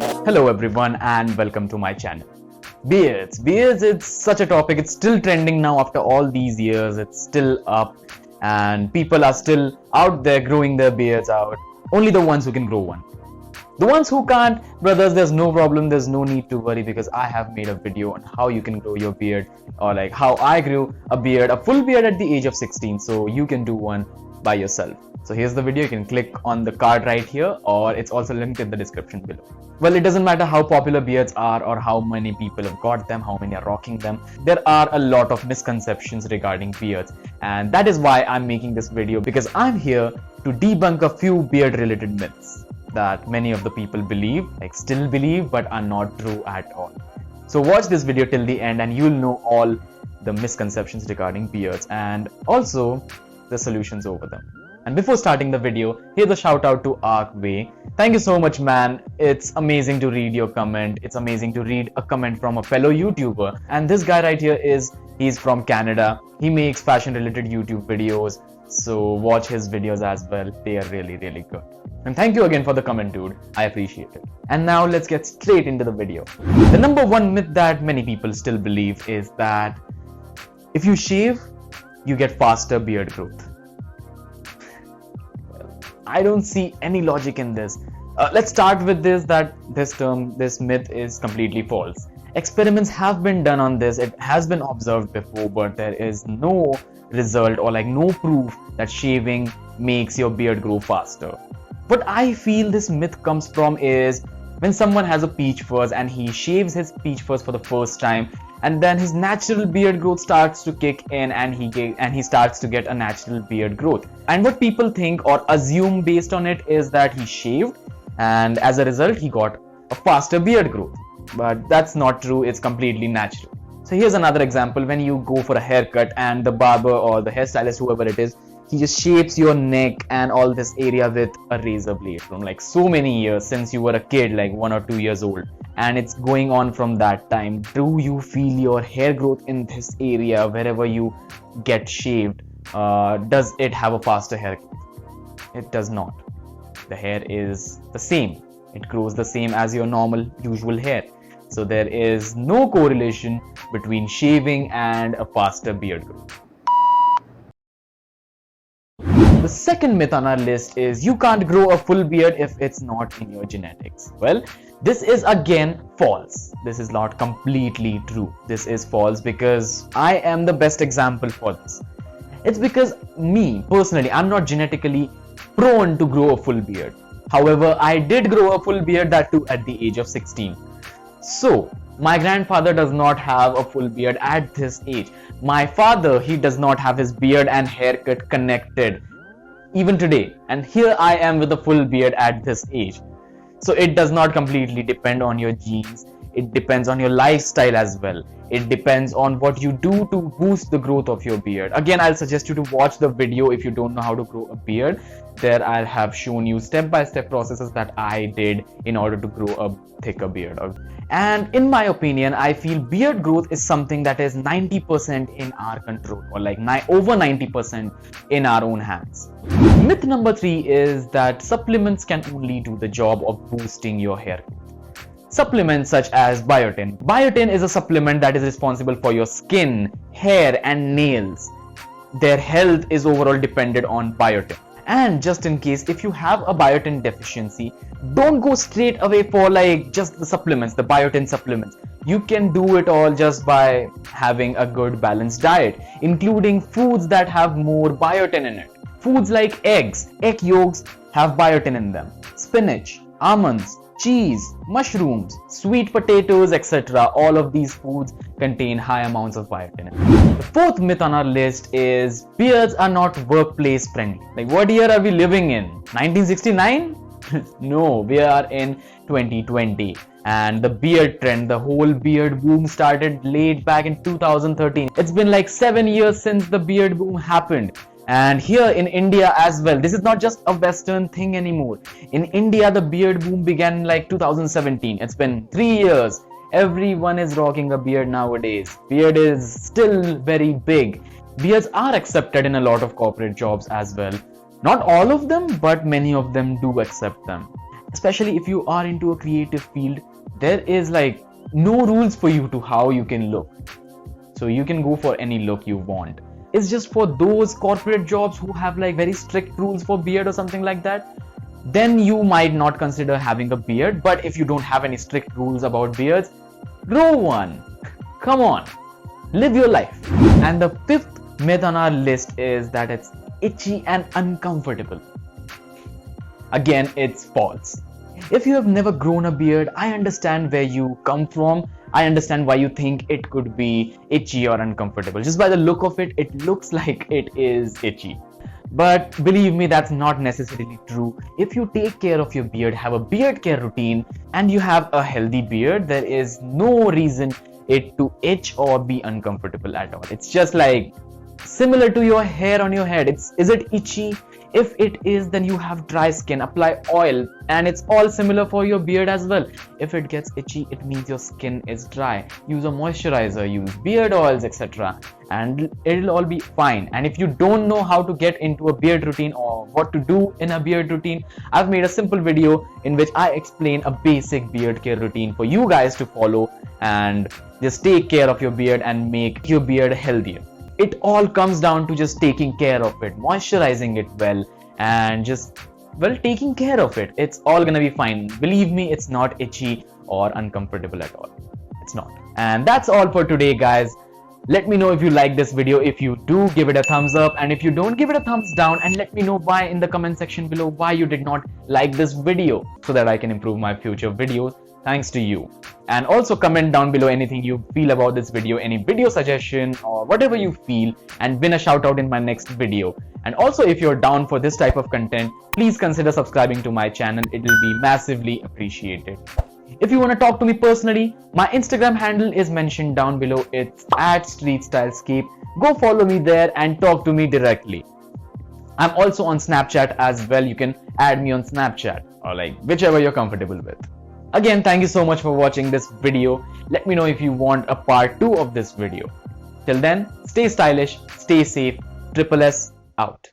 Hello everyone and welcome to my channel. Beards, it's such a topic. It's still trending now after all these years. It's still up and people are still out there growing their beards out. Only the ones who can grow one. The ones who can't, brothers, there's no problem. There's no need to worry because I have made a video on how you can grow your beard, or like how I grew a beard, a full beard at the age of 16. So you can do one by yourself. So here's the video. You can click on the card right here, or it's also linked in the description below. Well, it doesn't matter how popular beards are or how many people have got them, how many are rocking them. There are a lot of misconceptions regarding beards, and that is why I'm making this video, because I'm here to debunk a few beard related myths that many of the people believe, like still believe, but are not true at all. So watch this video till the end and you'll know all the misconceptions regarding beards and also the solutions over them. And before starting the video, here's a shout out to Aarya. Thank you so much, man. It's amazing to read your comment. It's amazing to read a comment from a fellow YouTuber. And this guy right here he's from Canada. He makes fashion related YouTube videos. So watch his videos as well. They are really, really good. And thank you again for the comment, dude. I appreciate it. And now let's get straight into the video. The number one myth that many people still believe is that if you shave, you get faster beard growth. I don't see any logic in this. Let's start with this myth is completely false. Experiments have been done on this. It has been observed before, but there is no result or like no proof that shaving makes your beard grow faster. What I feel this myth comes from is when someone has a peach fuzz and he shaves his peach fuzz for the first time, and then his natural beard growth starts to kick in and he starts to get a natural beard growth. And what people think or assume based on it is that he shaved and as a result he got a faster beard growth. But that's not true. It's completely natural. So here's another example. When you go for a haircut and the barber or the hairstylist, whoever it is, he just shapes your neck and all this area with a razor blade from like so many years since you were a kid, like 1 or 2 years old. And it's going on from that time. Do you feel your hair growth in this area wherever you get shaved? Does it have a faster hair growth? It does not. The hair is the same. It grows the same as your normal usual hair. So there is no correlation between shaving and a faster beard growth. The second myth on our list is you can't grow a full beard if it's not in your genetics. Well, this is again false. This is not completely true. This is false because I am the best example for this. It's because me personally, I'm not genetically prone to grow a full beard. However, I did grow a full beard, that too at the age of 16. So my grandfather does not have a full beard at this age. My father, he does not have his beard and haircut connected even today, and here I am with a full beard at this age. So it does not completely depend on your genes. It depends on your lifestyle as well. It depends on what you do to boost the growth of your beard. Again, I'll suggest you to watch the video if you don't know how to grow a beard. There I have shown you step-by-step processes that I did in order to grow a thicker beard. And in my opinion, I feel beard growth is something that is 90% in our control, or like over 90% in our own hands. Myth number 3 is that supplements can only do the job of boosting your hair growth. Supplements such as biotin. Biotin is a supplement that is responsible for your skin, hair and nails. Their health is overall dependent on biotin. And just in case if you have a biotin deficiency, don't go straight away for like just the supplements, the biotin supplements. You can do it all just by having a good balanced diet, including foods that have more biotin in it. Foods like eggs, egg yolks have biotin in them. Spinach, almonds, cheese, mushrooms, sweet potatoes, etc. All of these foods contain high amounts of biotin. The fourth myth on our list is beards are not workplace friendly. Like, what year are we living in? 1969? No, we are in 2020. And the beard trend, the whole beard boom started late back in 2013. It's been like 7 years since the beard boom happened. And here in India as well, this is not just a Western thing anymore. In India, the beard boom began in like 2017. It's been 3 years. Everyone is rocking a beard nowadays. Beard is still very big. Beards are accepted in a lot of corporate jobs as well. Not all of them, but many of them do accept them. especially if you are into a creative field, there is like no rules for you to how you can look. So you can go for any look you want. It's just for those corporate jobs who have like very strict rules for beard or something like that. Then you might not consider having a beard. But if you don't have any strict rules about beards, grow one. Come on, live your life. And the fifth myth on our list is that it's itchy and uncomfortable. Again, it's false. If you have never grown a beard, I understand where you come from. I understand why you think it could be itchy or uncomfortable. Just by the look of it, it looks like it is itchy. But believe me, that's not necessarily true. If you take care of your beard, have a beard care routine, and you have a healthy beard, there is no reason it to itch or be uncomfortable at all. It's just like similar to your hair on your head. Is it itchy? If it is, then you have dry skin, apply oil, and it's all similar for your beard as well. If it gets itchy, it means your skin is dry. Use a moisturizer, use beard oils, etc. and it'll all be fine. And if you don't know how to get into a beard routine or what to do in a beard routine, I've made a simple video in which I explain a basic beard care routine for you guys to follow and just take care of your beard and make your beard healthier. It all comes down to just taking care of it, moisturizing it well, and just, well, taking care of it. It's all gonna be fine. Believe me, it's not itchy or uncomfortable at all. It's not. And that's all for today, guys. Let me know if you like this video. If you do, give it a thumbs up, and if you don't, give it a thumbs down, and let me know why in the comment section below why you did not like this video, so that I can improve my future videos thanks to you. And also comment down below anything you feel about this video, any video suggestion or whatever you feel, and win a shout out in my next video. And also, if you're down for this type of content, please consider subscribing to my channel. It will be massively appreciated. If you want to talk to me personally, my Instagram handle is mentioned down below. It's at StreetStyleScape. Go follow me there and talk to me directly. I'm also on Snapchat as well. You can add me on Snapchat or like whichever you're comfortable with. Again, thank you so much for watching this video. Let me know if you want a part 2 of this video. Till then, stay stylish, stay safe. Triple S out.